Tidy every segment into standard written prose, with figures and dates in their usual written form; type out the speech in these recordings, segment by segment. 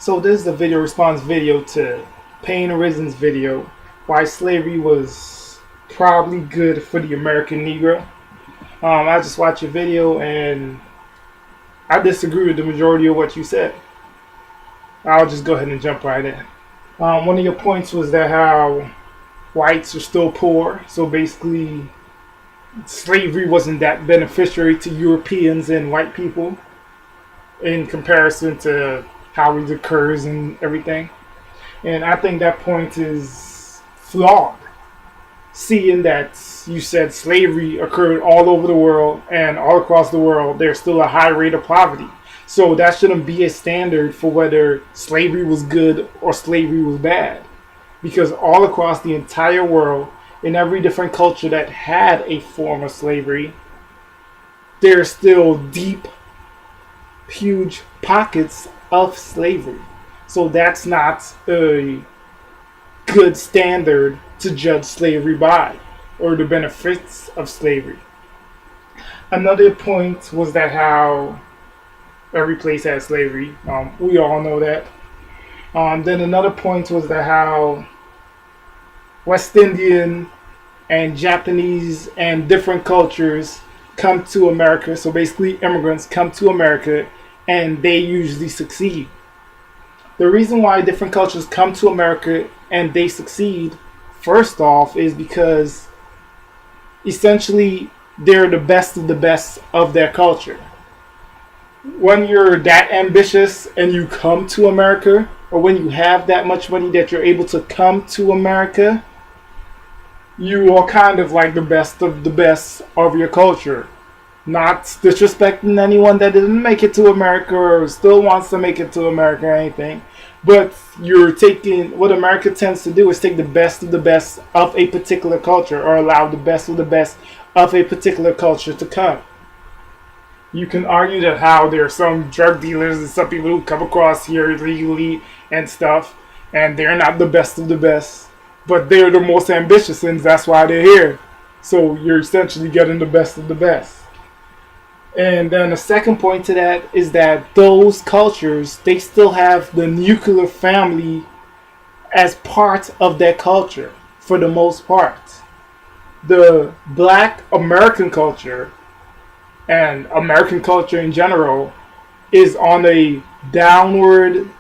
So this is a video response video to PainlessRisen's video, why slavery was probably good for the American Negro. I just watched your video and I disagree with the majority of what you said. I'll just go ahead and jump right in. One of your points was that how whites are still poor, so basically slavery wasn't that beneficiary to Europeans and white people in comparison to how it occurs and everything. And I think that point is flawed, seeing that you said slavery occurred all over the world, and all across the world there's still a high rate of poverty. So that shouldn't be a standard for whether slavery was good or slavery was bad, because all across the entire world, in every different culture that had a form of slavery, there's still deep, huge pockets of slavery. So that's not a good standard to judge slavery by, or the benefits of slavery. Another point was that how every place had slavery. We all know that. Then another point was that how West Indian and Japanese and different cultures come to America. So basically immigrants come to America and they usually succeed. The reason why different cultures come to America and they succeed, first off, is because essentially they're the best of their culture. When you're that ambitious and you come to America, or when you have that much money that you're able to come to America, you are kind of like the best of your culture. Not disrespecting anyone that didn't make it to America or still wants to make it to America or anything, but you're taking, what America tends to do is take the best of a particular culture, or allow the best of a particular culture to come. You can argue that how there are some drug dealers and some people who come across here illegally and stuff, and they're not the best of the best, but they're the most ambitious, and that's why they're here. So you're essentially getting the best of the best. And then the second point to that is that those cultures, they still have the nuclear family as part of their culture for the most part. The Black American culture and American culture in general is on a downward,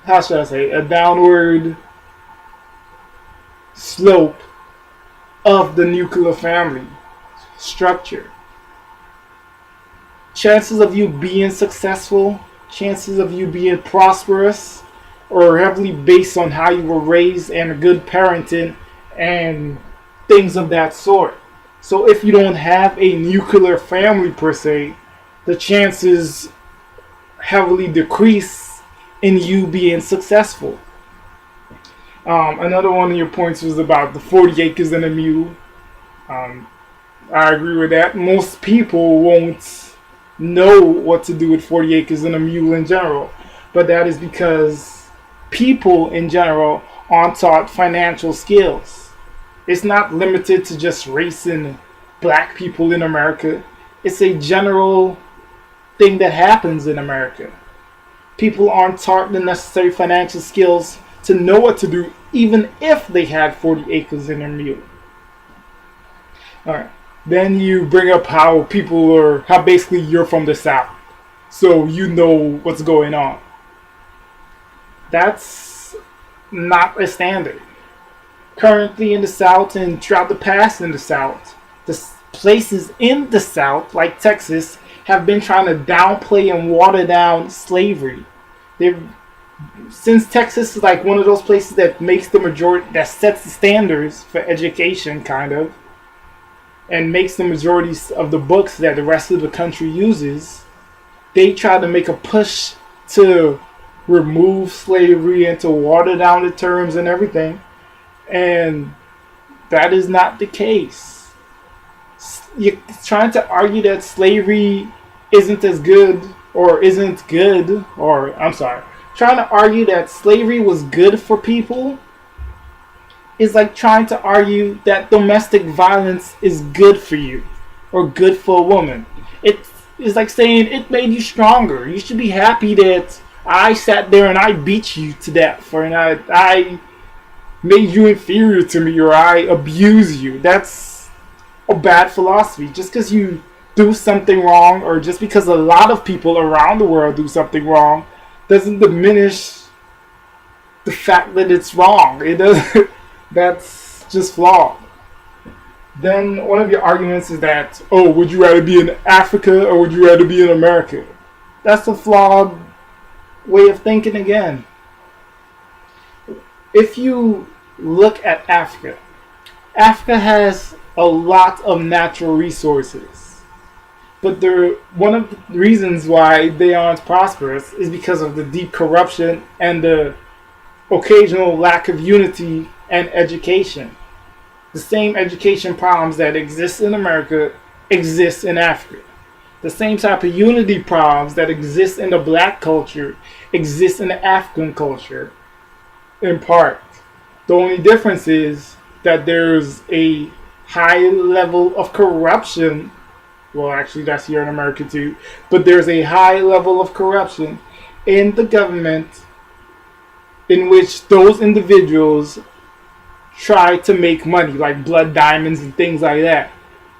a downward slope of the nuclear family structure. Chances of you being successful, chances of you being prosperous, are heavily based on how you were raised and good parenting and things of that sort. So if you don't have a nuclear family per se, the chances heavily decrease in you being successful. Another one of your points was about the 40 acres and a mule. I agree with that. Most people won't know what to do with 40 acres and a mule in general, but that is because people in general aren't taught financial skills. It's not limited to just racing black people in America. It's a general thing that happens in America. People aren't taught the necessary financial skills to know what to do, even if they had 40 acres and a mule. Alright. Then you bring up how people are, how basically you're from the South, so you know what's going on. That's not a standard. Currently in the South and throughout the past in the South, the places in the South, like Texas, have been trying to downplay and water down slavery. Since Texas is like one of those places that makes the majority, that sets the standards for education, kind of, and makes the majority of the books that the rest of the country uses, they try to make a push to remove slavery and to water down the terms and everything. And that is not the case. You're trying to argue that slavery isn't as good, or isn't good, or I'm sorry, trying to argue that slavery was good for people is like trying to argue that domestic violence is good for you or good for a woman. It is like saying it made you stronger. You should be happy that I sat there and I beat you to death, or I made you inferior to me, or I abuse you. That's a bad philosophy. Just because you do something wrong, or just because a lot of people around the world do something wrong, doesn't diminish the fact that it's wrong. It does. That's just flawed. Then one of your arguments is that, oh, would you rather be in Africa or would you rather be in America? That's a flawed way of thinking again. If you look at Africa, Africa has a lot of natural resources. But one of the reasons why they aren't prosperous is because of the deep corruption and the occasional lack of unity and education. The same education problems that exist in America exist in Africa. The same type of unity problems that exist in the black culture exist in the African culture, in part. The only difference is that there's a high level of corruption. Well, actually, that's here in America too. But there's a high level of corruption in the government in which those individuals try to make money, like blood diamonds and things like that.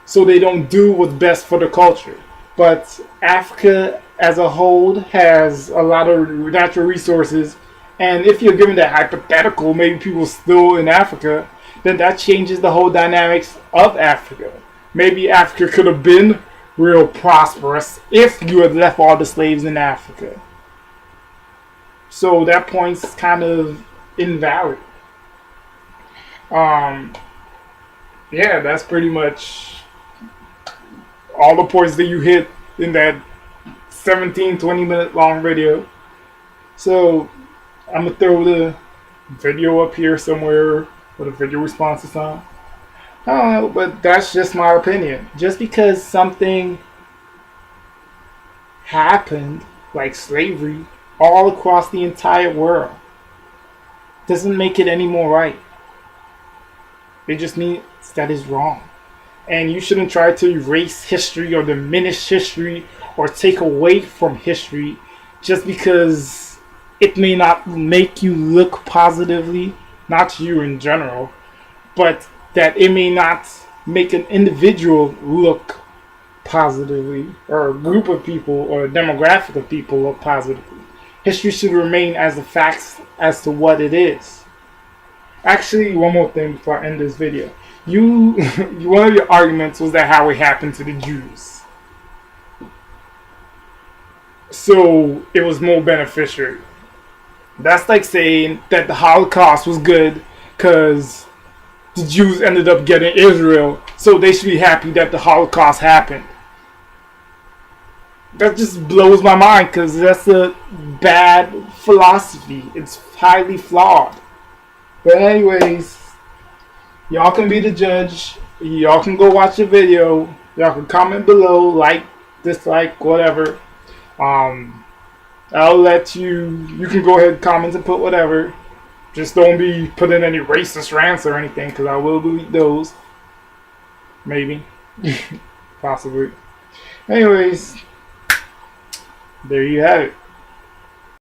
So they don't do what's best for the culture. But Africa as a whole has a lot of natural resources. And if you're given that hypothetical, maybe people still in Africa, then that changes the whole dynamics of Africa. Maybe Africa could have been real prosperous if you had left all the slaves in Africa. So that point's kind of invalid. Yeah, that's pretty much all the points that you hit in that 20 minute long video. So I'm gonna throw the video up here somewhere for the video responses on. I don't know, but that's just my opinion. Just because something happened, like slavery, all across the entire world, doesn't make it any more right. It just means that is wrong. And you shouldn't try to erase history or diminish history or take away from history just because it may not make you look positively, not you in general, but that it may not make an individual look positively, or a group of people or a demographic of people look positively. History should remain as the facts as to what it is. Actually, one more thing before I end this video. One of your arguments was that how it happened to the Jews. So it was more beneficial. That's like saying that the Holocaust was good because the Jews ended up getting Israel, so they should be happy that the Holocaust happened. That just blows my mind because that's a bad philosophy. It's highly flawed. But anyways, y'all can be the judge. Y'all can go watch the video. Y'all can comment below, like, dislike, whatever. I'll let you can go ahead and comment and put whatever. Just don't be putting any racist rants or anything, because I will delete those. Maybe. Possibly. Anyways, there you have it.